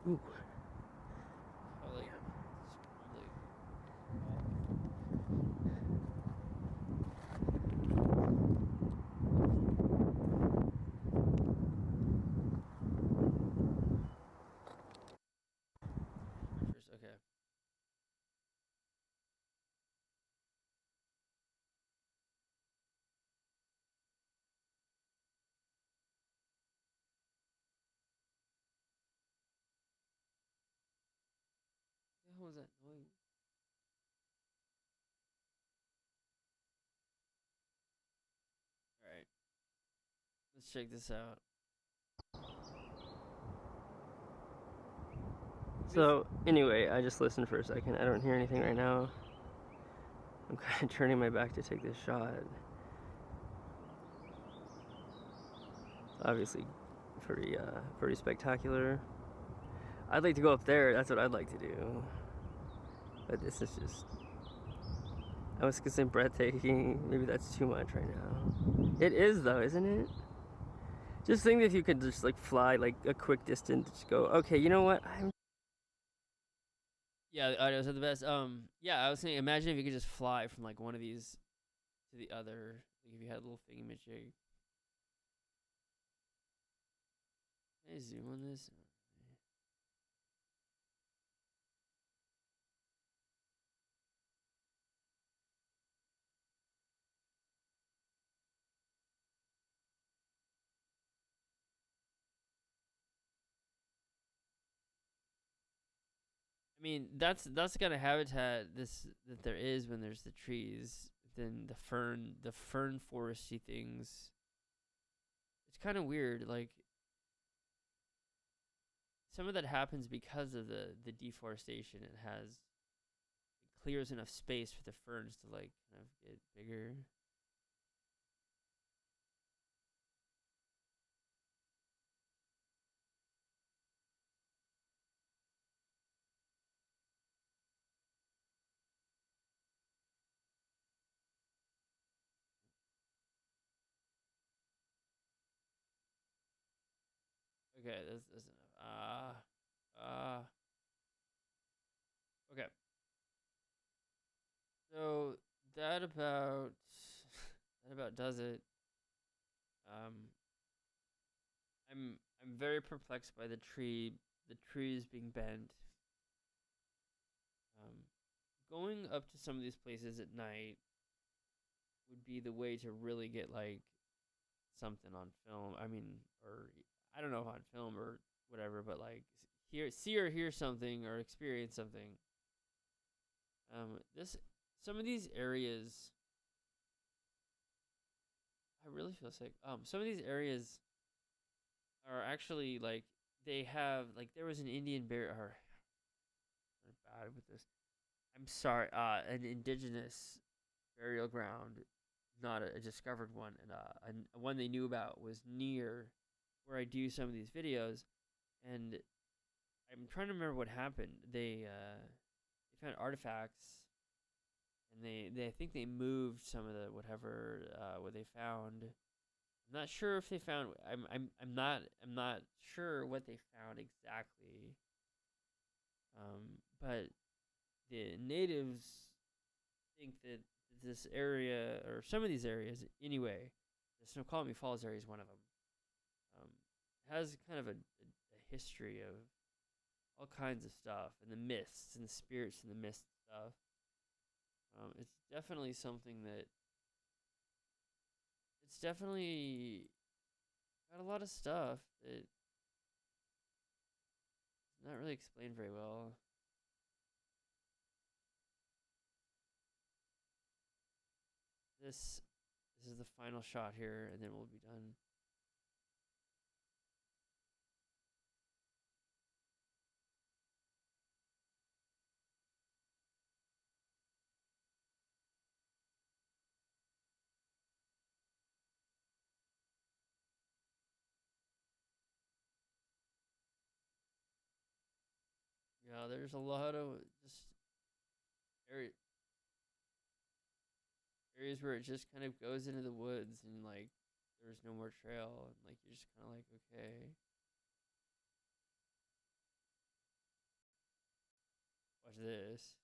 Ooh. Oh, like, okay. What the hell was that noise? Let's check this out. So anyway, I just listened for a second. I don't hear anything right now. I'm kind of turning my back to take this shot. Obviously, pretty spectacular. I'd like to go up there. That's what I'd like to do. But this is just. I was gonna say breathtaking. Maybe that's too much right now. It is though, isn't it? Just think if you could just like fly like a quick distance, just go. Okay, you know what? Yeah, the audios are the best. Yeah, I was saying, imagine if you could just fly from like one of these to the other. Like if you had a little thingamajig. Can I zoom on this? I mean, that's the kind of habitat this that there is when there's the trees. Then the fern foresty things. It's kind of weird. Like some of that happens because of the deforestation. It clears enough space for the ferns to like kind of get bigger. Okay, that's enough. Okay. So that about that about does it. Um, I'm very perplexed by the trees being bent. Um, Going up to some of these places at night would be the way to really get like something on film. I mean, or I don't know if on film or whatever, but like see or hear something or experience something. This some of these areas, I really feel sick. Some of these areas are actually like they have like there was an Indian bear or I'm bad with this. I'm sorry, an indigenous burial ground, not a discovered one, and one they knew about was near where I do some of these videos, and I'm trying to remember what happened. They found artifacts, and they I think they moved some of the whatever what they found. I'm not sure if they found. I'm not sure what they found exactly. But the natives think that this area or some of these areas anyway, the Snoqualmie Falls area is one of them. Um, has kind of a history of all kinds of stuff and the myths and the spirits and the mist stuff. It's definitely something that it's definitely got a lot of stuff that is not really explained very well. This this is the final shot here, and then we'll be done. Yeah, there's a lot of just area, areas where it just kind of goes into the woods and like there's no more trail and like you're just kind of like okay, watch this.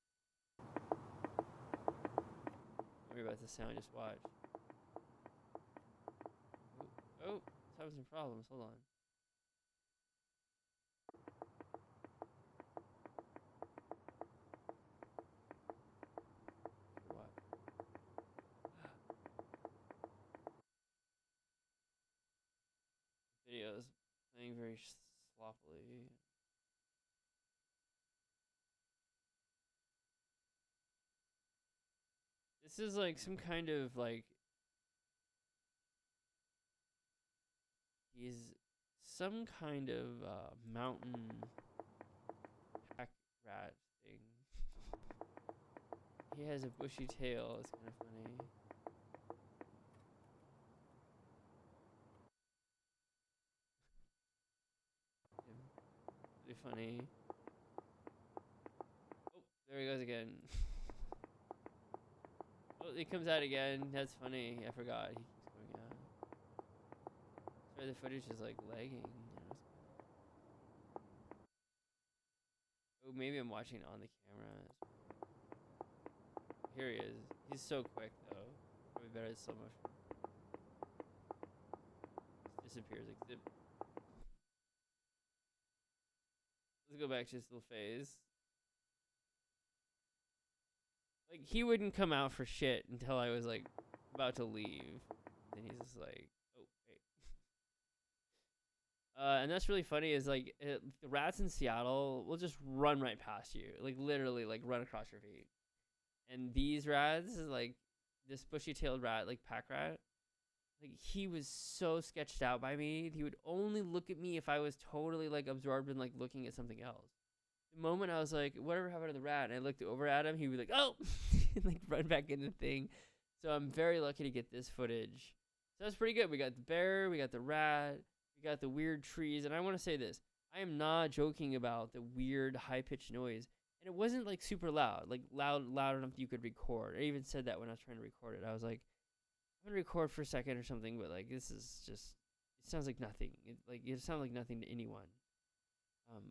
Don't worry about the sound, just watch. Oh, oh, it's having some problems. Hold on. What? Videos playing very sloppily. This is like some kind of like He's some kind of mountain pack rat thing. He has a bushy tail. It's kind of funny. Really funny. Oh, there he goes again. Oh, he comes out again. That's funny. I forgot. He keeps going out. Sorry, the footage is like lagging. Oh, maybe I'm watching it on the camera. Here he is. He's so quick though. Probably better at slow motion. Just disappears like zip. Let's go back to his little phase. Like, he wouldn't come out for shit until I was like about to leave. Then he's just like, oh wait. And that's really funny. Is like the rats in Seattle will just run right past you, like literally, like run across your feet. And these rats, like this bushy-tailed rat, like pack rat, like he was so sketched out by me. He would only look at me if I was totally like absorbed in like looking at something else. The moment I was like, whatever happened to the rat, and I looked over at him, he would be like, oh, and like run back in the thing. So I'm very lucky to get this footage. So that's pretty good. We got the bear, we got the rat, we got the weird trees. And I want to say this, I am not joking about the weird high-pitched noise. And it wasn't like super loud, like loud enough that you could record. I even said that when I was trying to record it. I was like, I'm gonna record for a second or something, but like this is just, it sounds like nothing. It sounds like nothing to anyone.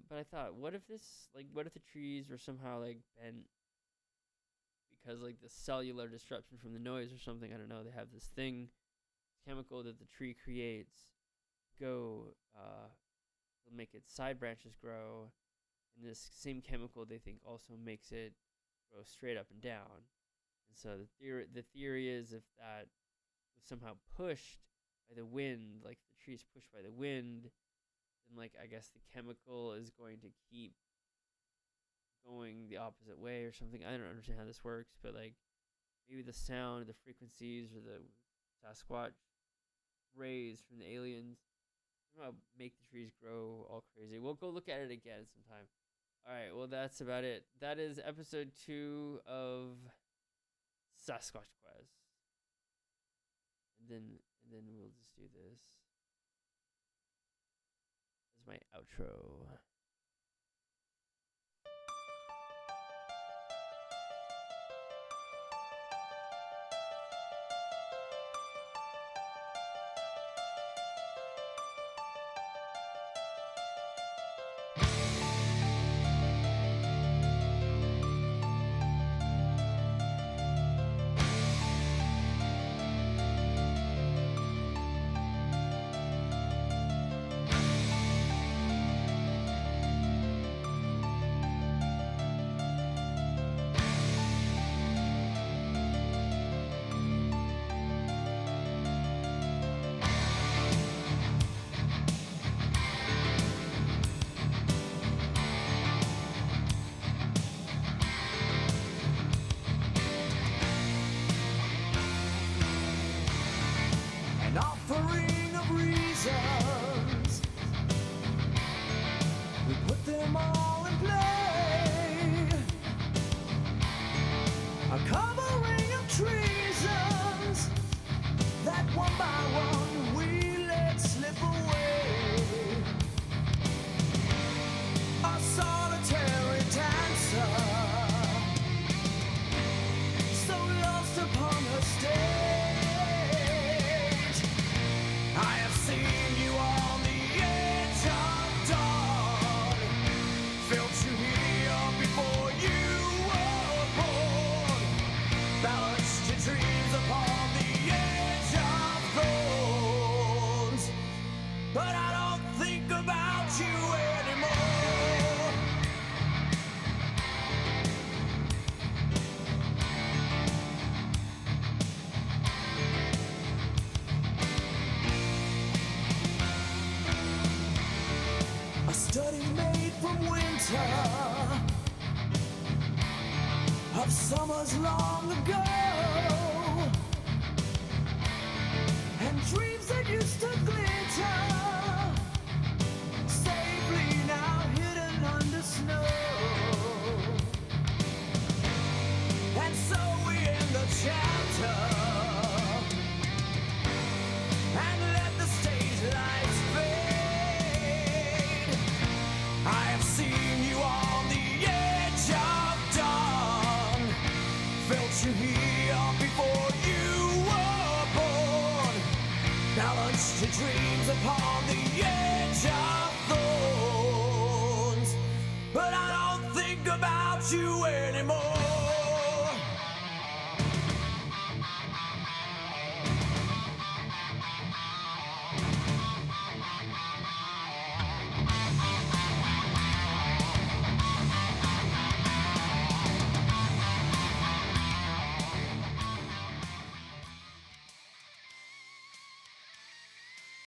But I thought, what if the trees were somehow like bent because like the cellular disruption from the noise or something? I don't know. They have this thing, chemical that the tree creates, it'll make its side branches grow. And this same chemical, they think, also makes it grow straight up and down. And so the theory is, if that was somehow pushed by the wind, like the tree's pushed by the wind, then like I guess the chemical is going to keep going the opposite way or something. I don't understand how this works, but like maybe the sound, the frequencies, or the Sasquatch rays from the aliens somehow make the trees grow all crazy. We'll go look at it again sometime. All right, well, that's about it. That is episode 2 of Sasquatch Quest. And then we'll just do this as my outro. An offering of reasons, we put them all in play. A covering of treasons that one by one we let slip away. A solitary dancer, so lost upon her stage. I have seen you on the edge of dawn, felt you here before you were born, balanced your dreams upon the edge of thorns, but I don't think about you anymore. A study made from winter, of summers long ago, and dreams that used to glitter balanced your dreams upon the edge of thorns. But I don't think about you anymore.